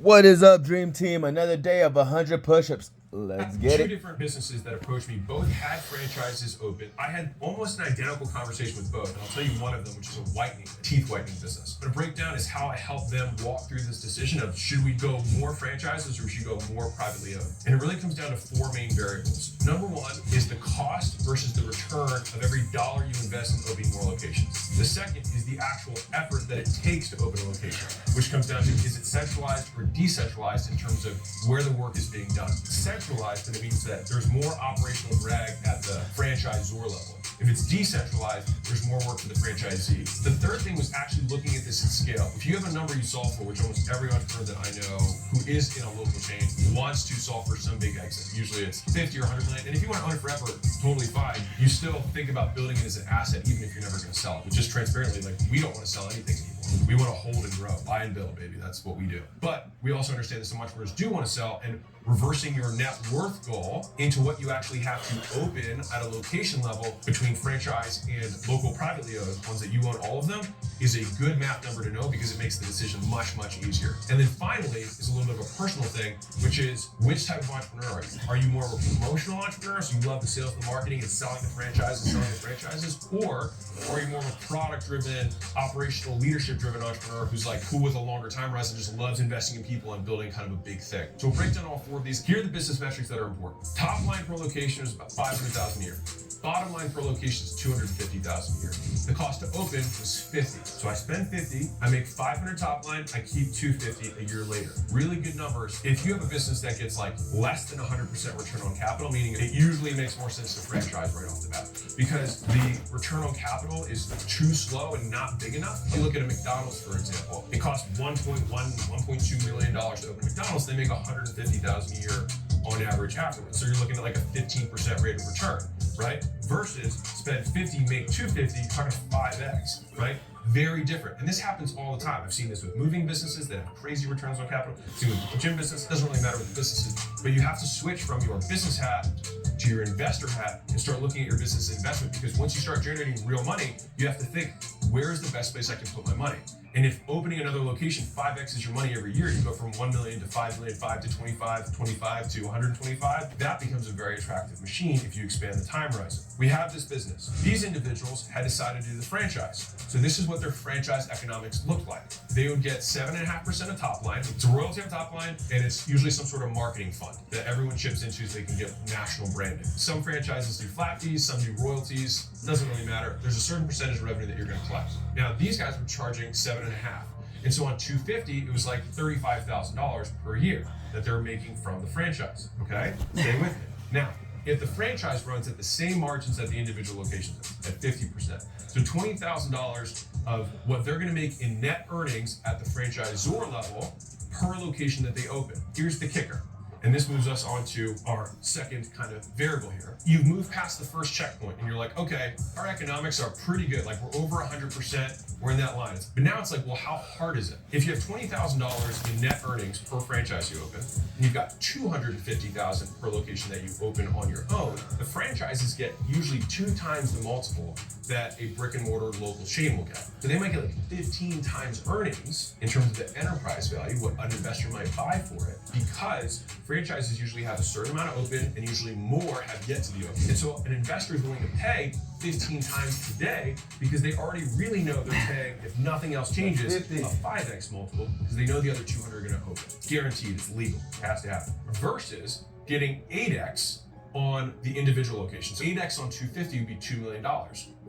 What is up, Dream Team? Another day of 100 push-ups. Let's get Two it. different businesses that approached me, both had franchises open. I had almost an identical conversation with both, and I'll tell you one of them, which is a teeth whitening business. But a breakdown is how I help them walk through this decision of should we go more franchises or should we go more privately owned? And it really comes down to four main variables. Number one is the cost versus the return of every dollar you invest in opening more locations. The second is the actual effort that it takes to open a location, which comes down to is it centralized or decentralized in terms of where the work is being done. Centralized, and it means that there's more operational drag at the franchisor level. If it's decentralized, there's more work for the franchisee. The third thing was actually looking at this at scale. If you have a number you solve for, which almost every entrepreneur that I know who is in a local chain wants to solve for some big exit. Usually it's 50 or 100 million. And if you want to own it forever, totally fine. You still think about building it as an asset, even if you're never going to sell it. But just transparently, like, we don't want to sell anything anymore. We want to hold and grow, buy and build, baby. That's what we do. But we also understand that some entrepreneurs do want to sell, and reversing your net worth goal into what you actually have to open at a location level between franchise and local privately owned ones that you own all of them is a good math number to know because it makes the decision much, much easier. And then finally is a little bit of a personal thing, which is which type of entrepreneur are you? Are you more of a promotional entrepreneur, so you love the sales, the marketing, and selling the franchises, or are you more of a product-driven, operational, leadership-driven entrepreneur who's like cool with a longer time horizon, just loves investing in people and building kind of a big thing? So we'll break down all four of these. Here are the business metrics that are important. Top line per location is about 500,000 a year. Bottom line per location is 250,000 a year. The cost to open was 50. So I spend 50, I make 500 top line, I keep 250 a year later. Really good numbers. If you have a business that gets like less than 100% return on capital, meaning it usually makes more sense to franchise right off the bat because the return on capital is too slow and not big enough. If you look at a McDonald's, for example, it costs $1.2 million to open McDonald's. They make 150,000 a year on average afterwards. So you're looking at like a 15% rate of return, right? Versus spend 50, make 250, you're talking 5x, right? Very different. And this happens all the time. I've seen this with moving businesses that have crazy returns on capital. I've seen it with the gym business. It doesn't really matter what the business is, but you have to switch from your business hat to your investor hat and start looking at your business investment, because once you start generating real money, you have to think, where is the best place I can put my money? And if opening another location 5x is your money every year, you go from 1 million to 5 million, 5 to 25, 25 to 125, that becomes a very attractive machine if you expand the time horizon. We have this business. These individuals had decided to do the franchise. So this is what their franchise economics looked like. They would get 7.5% of top line. It's a royalty on top line, and it's usually some sort of marketing fund that everyone chips into so they can get national branding. Some franchises do flat fees, some do royalties. It doesn't really matter. There's a certain percentage of revenue that you're going to collect. Now, these guys were charging 7.5%. And so on 250, it was like $35,000 per year that they're making from the franchise. Okay, stay with me. Now, if the franchise runs at the same margins that the individual locations are, at 50%, so $20,000 of what they're going to make in net earnings at the franchisor level per location that they open. Here's the kicker. And this moves us on to our second kind of variable here. You've moved past the first checkpoint and you're like, okay, our economics are pretty good. Like we're over 100%, we're in that line. But now it's like, well, how hard is it? If you have $20,000 in net earnings per franchise you open, and you've got $250,000 per location that you open on your own, the franchises get usually 2 times the multiple that a brick and mortar local chain will get. So they might get like 15 times earnings in terms of the enterprise value, what an investor might buy for it, because franchises usually have a certain amount of open and usually more have yet to be open. And so an investor is willing to pay 15 times today because they already really know they're paying, if nothing else changes, a 5x multiple because they know the other 200 are going to open. It's guaranteed, it's legal, it has to happen. Versus getting 8x on the individual location. So 8x on 250 would be $2 million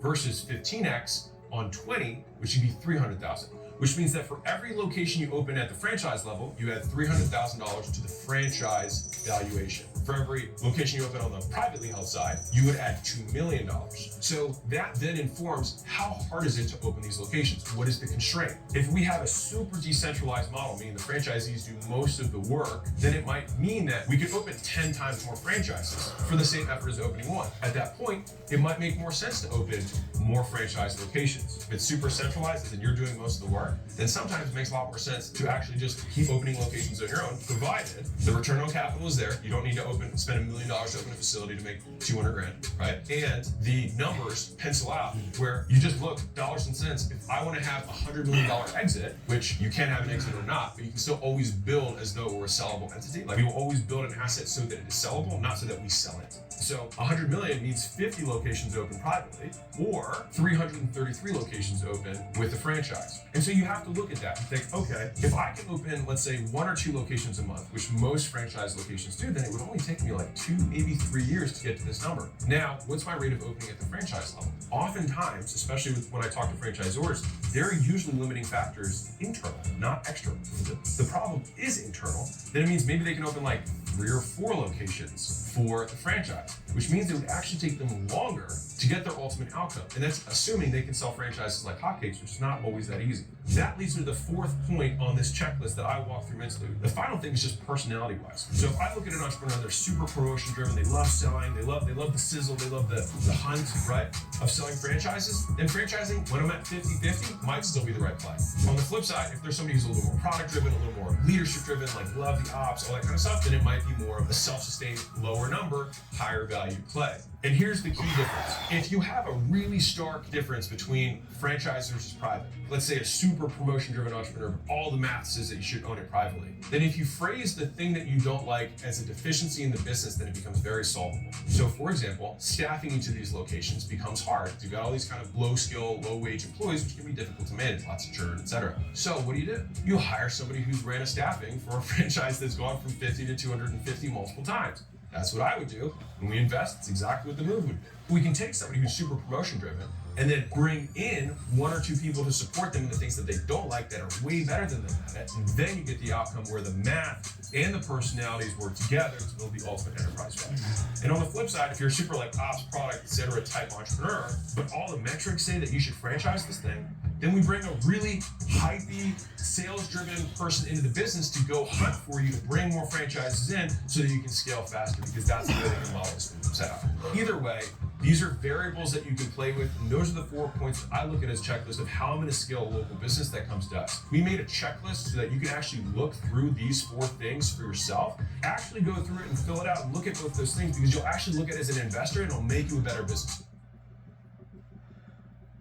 versus 15x on 20, which would be 300,000. Which means that for every location you open at the franchise level, you add $300,000 to the franchise valuation. For every location you open on the privately held side, you would add $2 million. So that then informs how hard is it to open these locations? What is the constraint? If we have a super decentralized model, meaning the franchisees do most of the work, then it might mean that we could open 10 times more franchises for the same effort as opening one. At that point, it might make more sense to open more franchise locations. If it's super centralized and you're doing most of the work, then sometimes it makes a lot more sense to actually just keep opening locations on your own, provided the return on capital is there. You don't need to open spend $1 million to open a facility to make 200 grand, right? And the numbers pencil out where you just look dollars and cents. If I want to have $100 million exit, which you can have an exit or not, but you can still always build as though we're a sellable entity. Like, we will always build an asset so that it is sellable, not so that we sell it. So 100 million means 50 locations open privately, or 333 locations open with the franchise. And so you have to look at that and think, okay, if I can open, let's say 1 or 2 locations a month, which most franchise locations do, then it would only take me like 2, maybe 3 years to get to this number. Now, what's my rate of opening at the franchise level? Oftentimes, especially when I talk to franchisors, they're usually limiting factors internal, not external. If the problem is internal, then it means maybe they can open like 3 or 4 locations for the franchise, which means it would actually take them longer to get their ultimate outcome. And that's assuming they can sell franchises like hotcakes, which is not always that easy. That leads me to the 4th point on this checklist that I walk through mentally. The final thing is just personality-wise. So if I look at an entrepreneur, they're super promotion-driven, they love selling, they love the sizzle, they love the hunt, right, of selling franchises, then franchising, when I'm at 50-50, might still be the right play. On the flip side, if there's somebody who's a little more product-driven, a little more leadership-driven, like love the ops, all that kind of stuff, then it might be more of a self-sustained, lower number, higher value play. And here's the key difference. If you have a really stark difference between franchise versus private, let's say a super promotion-driven entrepreneur, but all the math says that you should own it privately, then if you phrase the thing that you don't like as a deficiency in the business, then it becomes very solvable. So for example, staffing each of these locations becomes hard. You've got all these kind of low-skill, low-wage employees, which can be difficult to manage, lots of churn, etc. So what do? You hire somebody who's ran a staffing for a franchise that's gone from 50 to 250 multiple times. That's what I would do. When we invest, it's exactly what the move would be. We can take somebody who's super promotion driven and then bring in 1 or 2 people to support them in the things that they don't like that are way better than them at it. And then you get the outcome where the math and the personalities work together to build the ultimate enterprise value. And on the flip side, if you're super like ops, product, etc. type entrepreneur, but all the metrics say that you should franchise this thing, then we bring a really hypey, sales-driven person into the business to go hunt for you to bring more franchises in so that you can scale faster, because that's the way that your model is set up. Either way, these are variables that you can play with, and those are the 4 points that I look at as checklist of how I'm going to scale a local business that comes to us. We made a checklist so that you can actually look through these 4 things for yourself, actually go through it and fill it out and look at both those things, because you'll actually look at it as an investor and it'll make you a better business.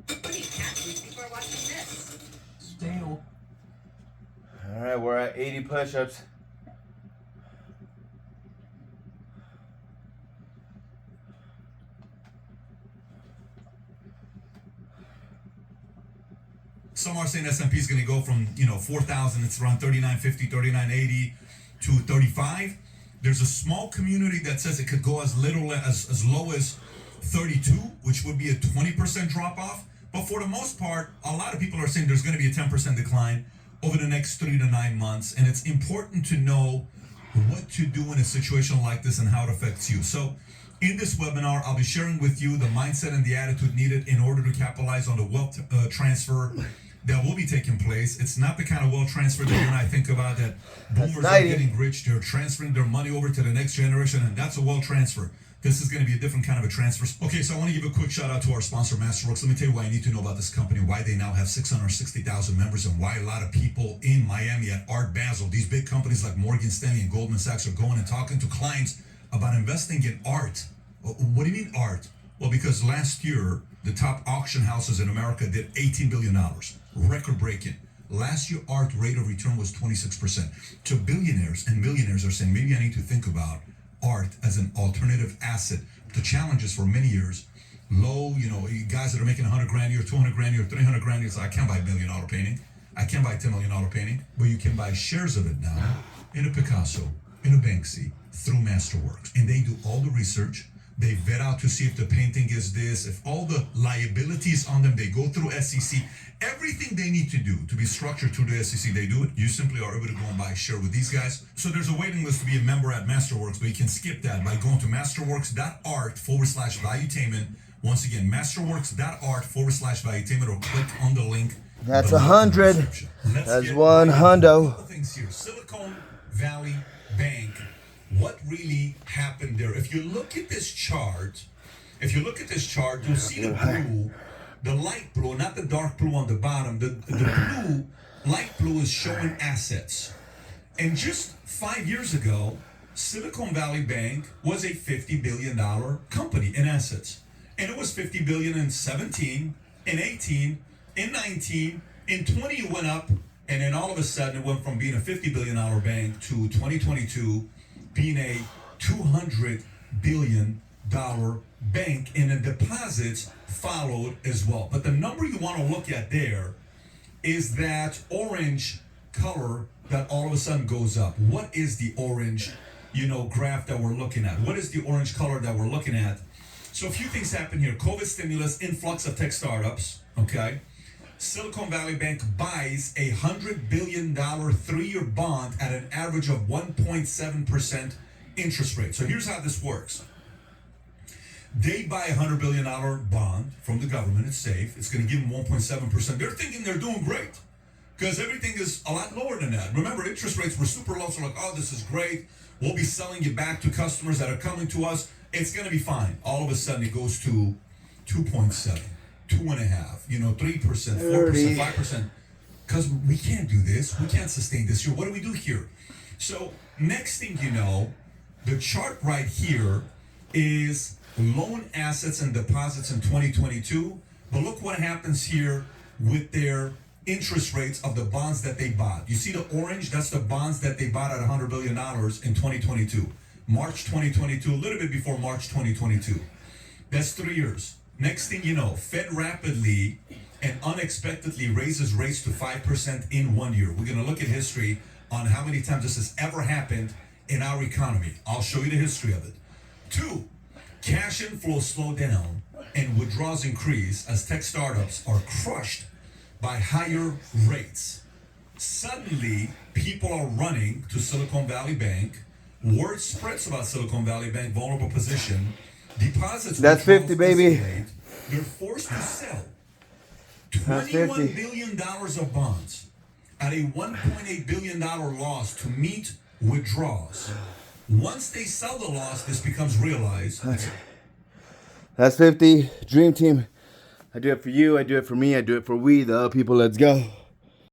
Before watching this. Stay on. All right, we're at 80 push-ups. Some are saying S&P is going to go from 4,000, it's around 3950, 3980 to 35. There's a small community that says it could go as little as low as 32, which would be a 20% drop off. But for the most part, a lot of people are saying there's going to be a 10% decline over the next 3 to 9 months. And it's important to know what to do in a situation like this and how it affects you. So in this webinar, I'll be sharing with you the mindset and the attitude needed in order to capitalize on the wealth transfer that will be taking place. It's not the kind of wealth transfer that you and I think about, that boomers are getting rich, they're transferring their money over to the next generation, and that's a wealth transfer. This is going to be a different kind of a transfer. Okay, so I want to give a quick shout out to our sponsor, Masterworks. Let me tell you why you need to know about this company, why they now have 660,000 members, and why a lot of people in Miami at Art Basel, these big companies like Morgan Stanley and Goldman Sachs, are going and talking to clients about investing in art. What do you mean art? Well, because last year, the top auction houses in America did $18 billion, record breaking. Last year, art rate of return was 26%. So billionaires and millionaires are saying, maybe I need to think about art as an alternative asset to challenges for many years. Low, guys that are making 100 grand a year, 200 grand a year, 300 grand a year, so I can't buy $1 million painting. I can't buy $10 million painting, but you can buy shares of it now in a Picasso, in a Banksy, through Masterworks. And they do all the research. They vet out to see if the painting is this, if all the liabilities on them, they go through SEC. Everything they need to do to be structured through the SEC, they do it. You simply are able to go and buy a share with these guys. So there's a waiting list to be a member at Masterworks, but you can skip that by going to masterworks.art/valuetainment. Once again, masterworks.art/valuetainment, or click on the link. That's 100. That's 100. Things here. Silicon Valley Bank. What really happened there? If you look at this chart, you'll see the blue, the light blue, not the dark blue on the bottom. The blue, light blue is showing assets. And just 5 years ago, Silicon Valley Bank was a $50 billion company in assets. And it was $50 billion in 17, in 18, in 19, in 20 it went up, and then all of a sudden it went from being a $50 billion bank to 2022 being a $200 billion bank, and the deposits followed as well. But the number you want to look at there is that orange color that all of a sudden goes up. What is the orange, graph that we're looking at? What is the orange color that we're looking at? So a few things happen here. COVID stimulus, influx of tech startups, okay? Silicon Valley Bank buys a $100 billion 3-year bond at an average of 1.7% interest rate. So here's how this works. They buy a $100 billion bond from the government. It's safe. It's going to give them 1.7%. They're thinking they're doing great because everything is a lot lower than that. Remember, interest rates were super low. So like, oh, this is great. We'll be selling it back to customers that are coming to us. It's going to be fine. All of a sudden, it goes to 2.7, 2.5, 3%, 4%, 5%. Because we can't do this. We can't sustain this here. What do we do here? So next thing you know, the chart right here is loan assets and deposits in 2022. But look what happens here with their interest rates of the bonds that they bought. You see the orange? That's the bonds that they bought at $100 billion in 2022. March 2022, a little bit before March 2022. That's 3 years. Next thing you know, Fed rapidly and unexpectedly raises rates to 5% in 1 year. We're going to look at history on how many times this has ever happened in our economy. I'll show you the history of it. 2, cash inflows slow down and withdrawals increase as tech startups are crushed by higher rates. Suddenly, people are running to Silicon Valley Bank. Word spreads about Silicon Valley Bank vulnerable position. Deposits. That's 50, baby. Escalate. They're forced to sell $21 billion of bonds at a $1.8 billion loss to meet withdrawals. Once they sell the loss, this becomes realized. That's 50. Dream team. I do it for you. I do it for me. I do it for we, the people. Let's go.